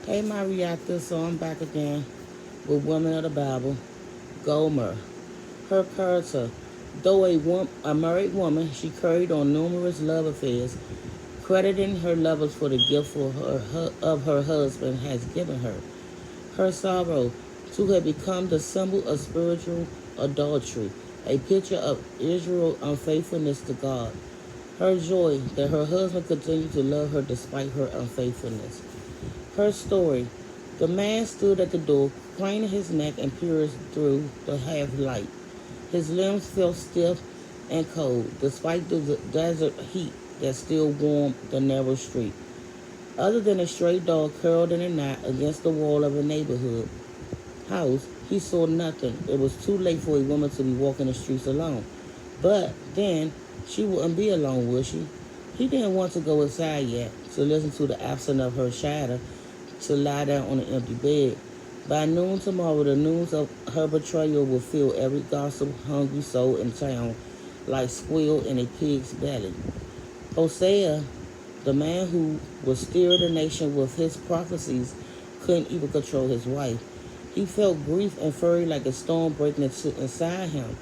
Hey, my reactor, so I'm back again with Women of the Bible, Gomer. Her character, though a married woman, she carried on numerous love affairs, crediting her lovers for the gift of her husband has given her. Her sorrow, to have become the symbol of spiritual adultery, a picture of Israel's unfaithfulness to God. Her joy that her husband continued to love her despite her unfaithfulness. Her story. The man stood at the door, craning his neck and peered through the half light. His limbs felt stiff and cold, despite the desert heat that still warmed the narrow street. Other than a stray dog curled in a knot against the wall of a neighborhood house, he saw nothing. It was too late for a woman to be walking the streets alone. But then, she wouldn't be alone, would she? He didn't want to go inside yet, to listen to the absence of her shadow, to lie down on an empty bed. By noon tomorrow, the news of her betrayal will fill every gossip-hungry soul in town like squeal in a pig's belly. Hosea, the man who would steer the nation with his prophecies, couldn't even control his wife. He felt grief and fury like a storm breaking inside him.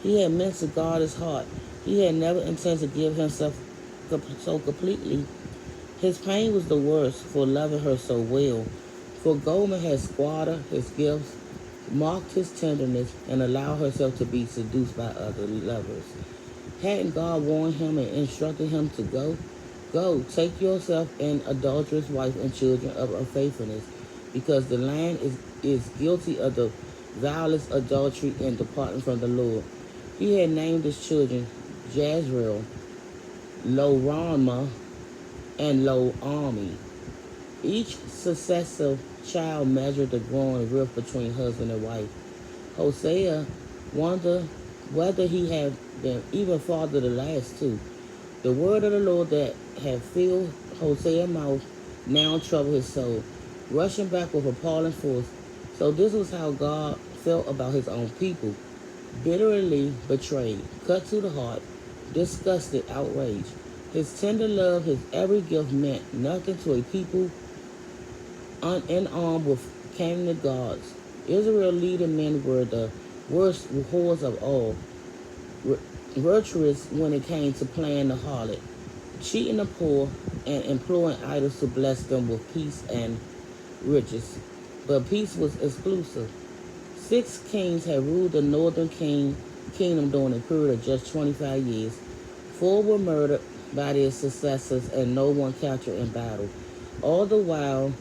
He had meant to guard his heart. He had never intended to give himself so completely. His pain was the worse for loving her so well. For Gomer had squandered his gifts, mocked his tenderness, and allowed herself to be seduced by other lovers. Hadn't God warned him and instructed him to go? Go, take yourself an adulterous wife and children of unfaithfulness, because the land is guilty of the vilest adultery and departing from the Lord. He had named his children Jezreel, Lo and Lo-Ami. Each successive child measured the growing rift between husband and wife. Hosea wondered whether he had been even farther the last two. The word of the Lord that had filled Hosea's mouth now troubled his soul, rushing back with appalling force. So this was how God felt about his own people. Bitterly betrayed, cut to the heart, disgusted, outraged. His tender love, his every gift meant nothing to a people unarmed with Canaanite gods. Israel's leading men were the worst whores of all, virtuous when it came to playing the harlot, cheating the poor, and employing idols to bless them with peace and riches. But peace was exclusive. 6 kings had ruled the northern kingdom during a period of just 25 years. 4 were murdered by their successors, and no one captured in battle. All the while,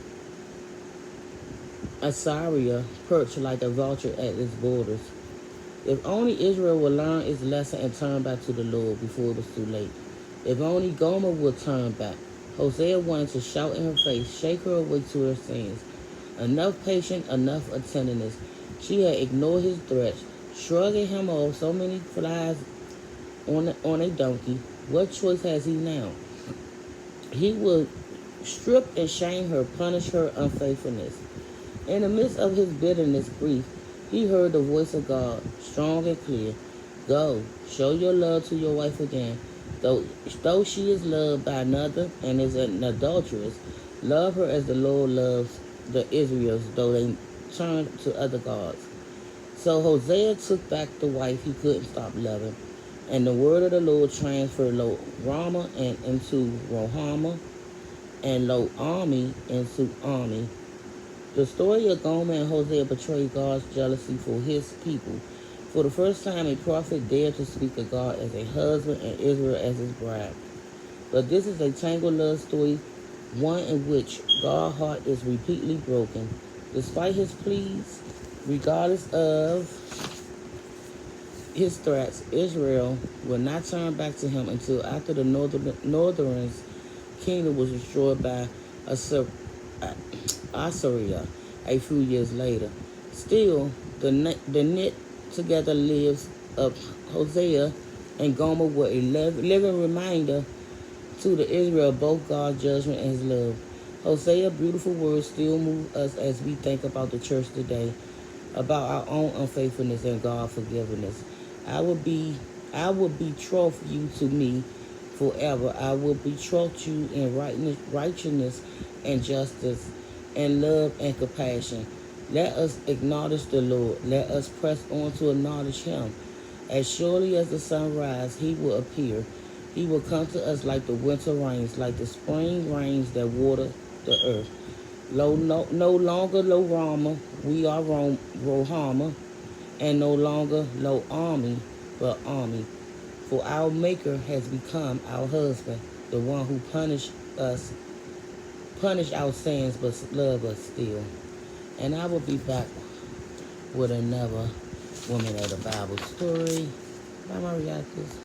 Assyria perched like a vulture at its borders. If only Israel would learn its lesson and turn back to the Lord before it was too late. If only Gomer would turn back. Hosea wanted to shout in her face, shake her awake to her sins. Enough patience, enough of tenderness. She had ignored his threats, shrugging him off so many flies on a donkey. What choice has he now? He would strip and shame her, punish her unfaithfulness. In the midst of his bitterness, grief, he heard the voice of God, strong and clear. Go, show your love to your wife again. Though she is loved by another and is an adulteress, love her as the Lord loves the Israelites, though they turn to other gods. So Hosea took back the wife he couldn't stop loving, and the word of the Lord transferred Lo-Rama and into Rohama, and Lo-Ami into Ami. The story of Gomer and Hosea betrayed God's jealousy for his people. For the first time, a prophet dared to speak of God as a husband and Israel as his bride. But this is a tangled love story, one in which God's heart is repeatedly broken. Despite his pleas, regardless of his threats, Israel will not turn back to him until after the northern kingdom was destroyed by Assyria a few years later. Still, the knit together lives of Hosea and Gomer were a living reminder to the Israel of both God's judgment and his love. Hosea's beautiful words still move us as we think about the church today, about our own unfaithfulness and God's forgiveness. I will betroth you to me forever. I will betroth you in righteousness and justice. and love and compassion. Let us acknowledge the Lord. Let us press on to acknowledge him. As surely as the sun rises, he will appear. He will come to us like the winter rains, like the spring rains that water the earth. No longer Lo Rama, we are Rohama, and no longer Lo Army, but Army. For our Maker has become our husband, the one who punish our sins, but love us still. And I will be back with another Woman of the Bible story by my reactors.